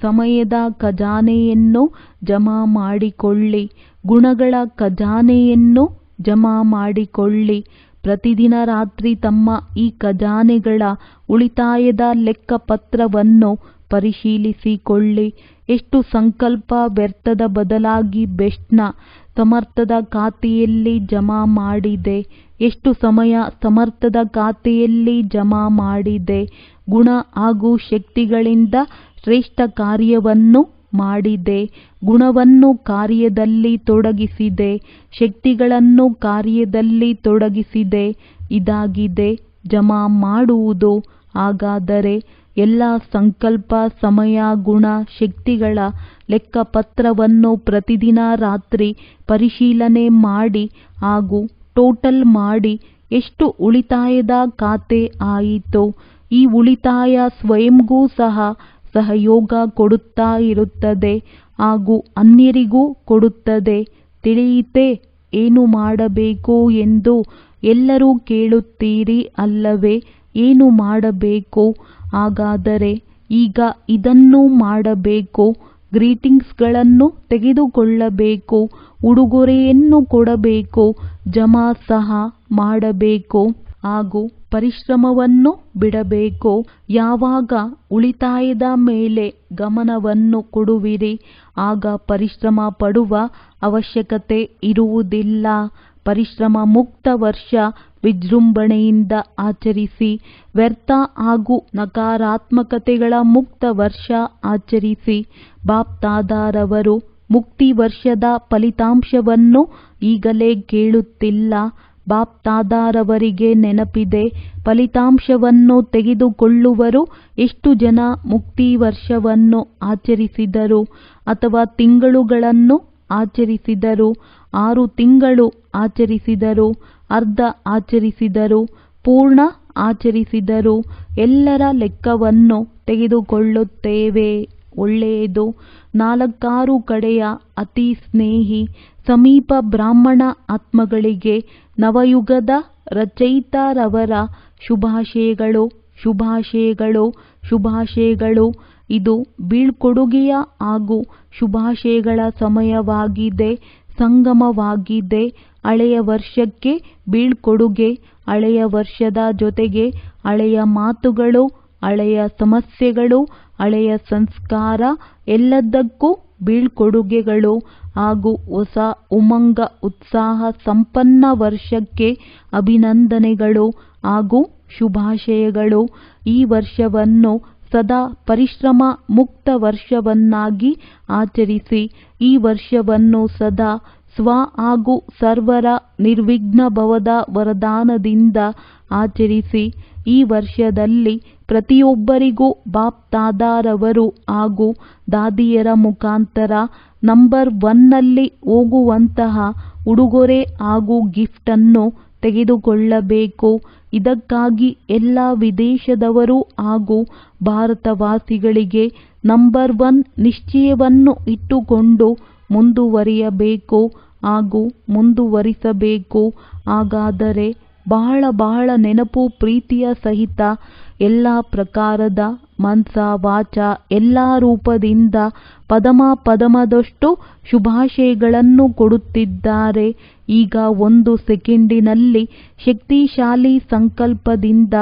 ಸಮಯದ ಖಜಾನೆಯನ್ನು ಜಮಾ ಮಾಡಿಕೊಳ್ಳಿ, ಗುಣಗಳ ಖಜಾನೆಯನ್ನು ಜಮಾ ಮಾಡಿಕೊಳ್ಳಿ. ಪ್ರತಿದಿನ ರಾತ್ರಿ ತಮ್ಮ ಈ ಖಜಾನೆಗಳ ಉಳಿತಾಯದ ಲೆಕ್ಕಪತ್ರವನ್ನು ಪರಿಶೀಲಿಸಿಕೊಳ್ಳಿ. ಎಷ್ಟು ಸಂಕಲ್ಪ ವ್ಯರ್ಥದ ಬದಲಾಗಿ ಬೆಸ್ಟ್ನ ಸಮರ್ಥದ ಖಾತೆಯಲ್ಲಿ ಜಮಾ ಮಾಡಿದೆ, ಎಷ್ಟು ಸಮಯ ಸಮರ್ಥದ ಖಾತೆಯಲ್ಲಿ ಜಮಾ ಮಾಡಿದೆ, ಗುಣ ಹಾಗೂ ಶಕ್ತಿಗಳಿಂದ ಶ್ರೇಷ್ಠ ಕಾರ್ಯವನ್ನು ಮಾಡಿದೆ, ಗುಣವನ್ನು ಕಾರ್ಯದಲ್ಲಿ ತೊಡಗಿಸಿದೆ, ಶಕ್ತಿಗಳನ್ನು ಕಾರ್ಯದಲ್ಲಿ ತೊಡಗಿಸಿದೆ. ಇದಾಗಿದೆ ಜಮಾ ಮಾಡುವುದು. ಹಾಗಾದರೆ ಎಲ್ಲ ಸಂಕಲ್ಪ, ಸಮಯ, ಗುಣ, ಶಕ್ತಿಗಳ ಲೆಕ್ಕಪತ್ರವನ್ನು ಪ್ರತಿದಿನ ರಾತ್ರಿ ಪರಿಶೀಲನೆ ಮಾಡಿ ಹಾಗೂ ಟೋಟಲ್ ಮಾಡಿ ಎಷ್ಟು ಉಳಿತಾಯದ ಖಾತೆ ಆಯಿತು. ಈ ಉಳಿತಾಯ ಸ್ವಯಂಗೂ ಸಹ ಸಹಯೋಗ ಕೊಡುತ್ತಾ ಇರುತ್ತದೆ ಹಾಗೂ ಅನ್ಯರಿಗೂ ಕೊಡುತ್ತದೆ. ತಿಳಿಯಿತೆ ಏನು ಮಾಡಬೇಕು ಎಂದು ಎಲ್ಲರೂ ಕೇಳುತ್ತೀರಿ ಅಲ್ಲವೇ? ಏನು ಮಾಡಬೇಕು? ಹಾಗಾದರೆ ಈಗ ಇದನ್ನು ಮಾಡಬೇಕು. ಗ್ರೀಟಿಂಗ್ಸ್ಗಳನ್ನು ತೆಗೆದುಕೊಳ್ಳಬೇಕು, ಉಡುಗೊರೆಯನ್ನು ಕೊಡಬೇಕು, ಜಮಾ ಸಹ ಮಾಡಬೇಕು ಹಾಗೂ ಪರಿಶ್ರಮವನ್ನು ಬಿಡಬೇಕು. ಯಾವಾಗ ಉಳಿತಾಯದ ಮೇಲೆ ಗಮನವನ್ನು ಕೊಡುವಿರಿ, ಆಗ ಪರಿಶ್ರಮ ಪಡುವ ಅವಶ್ಯಕತೆ ಇರುವುದಿಲ್ಲ. ಪರಿಶ್ರಮ ಮುಕ್ತ ವರ್ಷ ವಿಜೃಂಭಣೆಯಿಂದ ಆಚರಿಸಿ. ವ್ಯರ್ಥ ಹಾಗೂ ನಕಾರಾತ್ಮಕತೆಗಳ ಮುಕ್ತ ವರ್ಷ ಆಚರಿಸಿ. ಬಾಪ್ ತಾದಾರವರು ಮುಕ್ತಿ ವರ್ಷದ ಫಲಿತಾಂಶವನ್ನು ಈಗಲೇ ಕೇಳುತ್ತಿಲ್ಲ. ಬಾಪ್ ತಾದಾರವರಿಗೆ ನೆನಪಿದೆ, ಫಲಿತಾಂಶವನ್ನು ತೆಗೆದುಕೊಳ್ಳುವರು. ಎಷ್ಟು ಜನ ಮುಕ್ತಿ ವರ್ಷವನ್ನು ಆಚರಿಸಿದರು ಅಥವಾ ತಿಂಗಳುಗಳನ್ನು ಆಚರಿಸಿದರು, 6 ತಿಂಗಳು ಆಚರಿಸಿದರು, ಅರ್ಧ ಆಚರಿಸಿದರು, ಪೂರ್ಣ ಆಚರಿಸಿದರು. ಎಲ್ಲರ ಲೆಕ್ಕವನ್ನು ತೆಗೆದುಕೊಳ್ಳುತ್ತೇವೆ. ಒಳ್ಳೆಯದು. 4 ಕಡೆಯ ಅತಿ ಸ್ನೇಹಿ ಸಮೀಪ ಬ್ರಾಹ್ಮಣ ಆತ್ಮಗಳಿಗೆ ನವಯುಗದ ರಚಯಿತಾರವರ ಶುಭಾಶಯಗಳು ಶುಭಾಶಯಗಳು ಶುಭಾಶಯಗಳು. ಇದು ಬೀಳ್ಕೊಡುಗೆಯ ಹಾಗೂ ಶುಭಾಶಯಗಳ ಸಮಯವಾಗಿದೆ, ಸಂಗಮವಾಗಿದೆ. ಹಳೆಯ ವರ್ಷಕ್ಕೆ ಬೀಳ್ಕೊಡುಗೆ, ಹಳೆಯ ವರ್ಷದ ಜೊತೆಗೆ ಹಳೆಯ ಮಾತುಗಳು, ಹಳೆಯ ಸಮಸ್ಯೆಗಳು, ಹಳೆಯ ಸಂಸ್ಕಾರ, ಎಲ್ಲದಕ್ಕೂ ಬೀಳ್ಕೊಡುಗೆಗಳು ಹಾಗೂ ಹೊಸ ಉಮಂಗ ಉತ್ಸಾಹ ಸಂಪನ್ನ ವರ್ಷಕ್ಕೆ ಅಭಿನಂದನೆಗಳು ಹಾಗೂ ಶುಭಾಶಯಗಳು. ಈ ವರ್ಷವನ್ನು ಸದಾ ಪರಿಶ್ರಮ ಮುಕ್ತ ವರ್ಷವನ್ನಾಗಿ ಆಚರಿಸಿ. ಈ ವರ್ಷವನ್ನು ಸದಾ ಸ್ವ ಹಾಗೂ ಸರ್ವರ ನಿರ್ವಿಘ್ನ ಭವದ ವರದಾನದಿಂದ ಆಚರಿಸಿ. ಈ ವರ್ಷದಲ್ಲಿ ಪ್ರತಿಯೊಬ್ಬರಿಗೂ ಬಾಪ್ ದಾದಾರವರು ಹಾಗೂ ದಾದಿಯರ ಮುಖಾಂತರ ನಂಬರ್ 1ನಲ್ಲಿ ಹೋಗುವಂತಹ ಉಡುಗೊರೆ ಹಾಗೂ ಗಿಫ್ಟನ್ನು ತೆಗೆದುಕೊಳ್ಳಬೇಕು. ಇದಕ್ಕಾಗಿ ಎಲ್ಲ ವಿದೇಶದವರು ಹಾಗೂ ಭಾರತವಾಸಿಗಳಿಗೆ ನಂಬರ್ 1 ನಿಶ್ಚಯವನ್ನು ಇಟ್ಟುಕೊಂಡು ಮುಂದುವರಿಯಬೇಕು ಹಾಗೂ ಮುಂದುವರಿಸಬೇಕು. ಹಾಗಾದರೆ ಬಹಳ ಬಹಳ ನೆನಪು ಪ್ರೀತಿಯ ಸಹಿತ ಎಲ್ಲ ಪ್ರಕಾರದ ಮನಸ ವಾಚ ಎಲ್ಲ ರೂಪದಿಂದ ಪದಮದಷ್ಟು ಶುಭಾಶಯಗಳನ್ನು ಕೊಡುತ್ತಿದ್ದಾರೆ. ಈಗ 1 ಸೆಕೆಂಡಿನಲ್ಲಿ ಶಕ್ತಿಶಾಲಿ ಸಂಕಲ್ಪದಿಂದ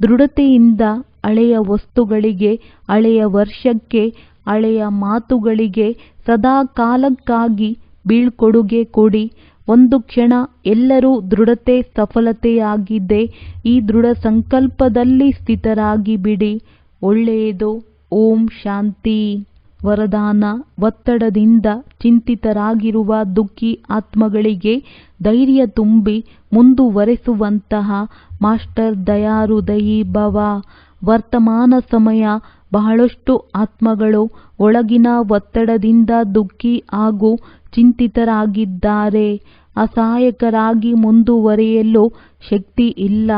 ದೃಢತೆಯಿಂದ ಹಳೆಯ ವಸ್ತುಗಳಿಗೆ, ಹಳೆಯ ವರ್ಷಕ್ಕೆ, ಹಳೆಯ ಮಾತುಗಳಿಗೆ ಸದಾ ಕಾಲಕ್ಕಾಗಿ ಬೀಳ್ಕೊಡುಗೆ ಕೊಡಿ. 1 ಕ್ಷಣ ಎಲ್ಲರೂ ದೃಢತೆ ಸಫಲತೆಯಾಗಿದೆ. ಈ ದೃಢ ಸಂಕಲ್ಪದಲ್ಲಿ ಸ್ಥಿತರಾಗಿ ಬಿಡಿ. ಒಳ್ಳೆಯದು. ಓಂ ಶಾಂತಿ. ವರದಾನ. ಒತ್ತಡದಿಂದ ಚಿಂತಿತರಾಗಿರುವ ದುಃಖಿ ಆತ್ಮಗಳಿಗೆ ಧೈರ್ಯ ತುಂಬಿ ಮುಂದುವರೆಸುವಂತಹ ಮಾಸ್ಟರ್ ದಯಾಹೃದಯಿ ಭವ. ವರ್ತಮಾನ ಸಮಯ ಬಹಳಷ್ಟು ಆತ್ಮಗಳು ಒಳಗಿನ ಒತ್ತಡದಿಂದ ದುಃಖಿ ಹಾಗೂ ಚಿಂತಿತರಾಗಿದ್ದಾರೆ. ಅಸಹಾಯಕರಾಗಿ ಮುಂದುವರಿಯಲು ಶಕ್ತಿ ಇಲ್ಲ.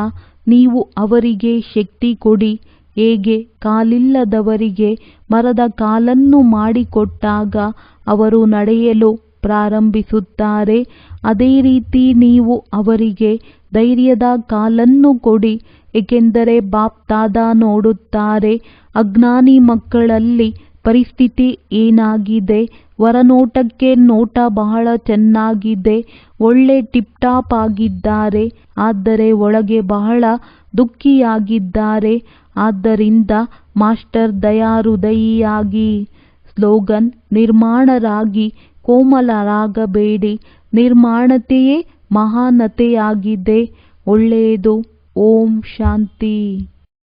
ನೀವು ಅವರಿಗೆ ಶಕ್ತಿ ಕೊಡಿ. ಹೇಗೆ ಕಾಲಿಲ್ಲದವರಿಗೆ ಮರದ ಕಾಲನ್ನು ಮಾಡಿಕೊಟ್ಟಾಗ ಅವರು ನಡೆಯಲು ಪ್ರಾರಂಭಿಸುತ್ತಾರೆ, ಅದೇ ರೀತಿ ನೀವು ಅವರಿಗೆ ಧೈರ್ಯದ ಕಾಲನ್ನು ಕೊಡಿ. ಏಕೆಂದರೆ ಬಾಪ್ ದಾದಾ ನೋಡುತ್ತಾರೆ ಅಜ್ಞಾನಿ ಮಕ್ಕಳಲ್ಲಿ ಪರಿಸ್ಥಿತಿ ಏನಾಗಿದೆ. ಹೊರನೋಟಕ್ಕೆ ನೋಟ ಬಹಳ ಚೆನ್ನಾಗಿದೆ, ಒಳ್ಳೆ ಟಿಪ್ ಟಾಪ್ ಆಗಿದ್ದಾರೆ, ಆದರೆ ಒಳಗೆ ಬಹಳ ದುಃಖಿಯಾಗಿದ್ದಾರೆ. ಆದ್ದರಿಂದ ಮಾಸ್ಟರ್ ದಯಾಹೃದಯಿಯಾಗಿ. ಸ್ಲೋಗನ್. ನಿರ್ಮಾಣರಾಗಿ ಕೋಮಲರಾಗಬೇಡಿ. ನಿರ್ಮಾಣತೆಯೇ ಮಹಾನತೆಯಾಗಿದೆ. ಒಳ್ಳೆಯದು. ಓಂ ಶಾಂತಿ.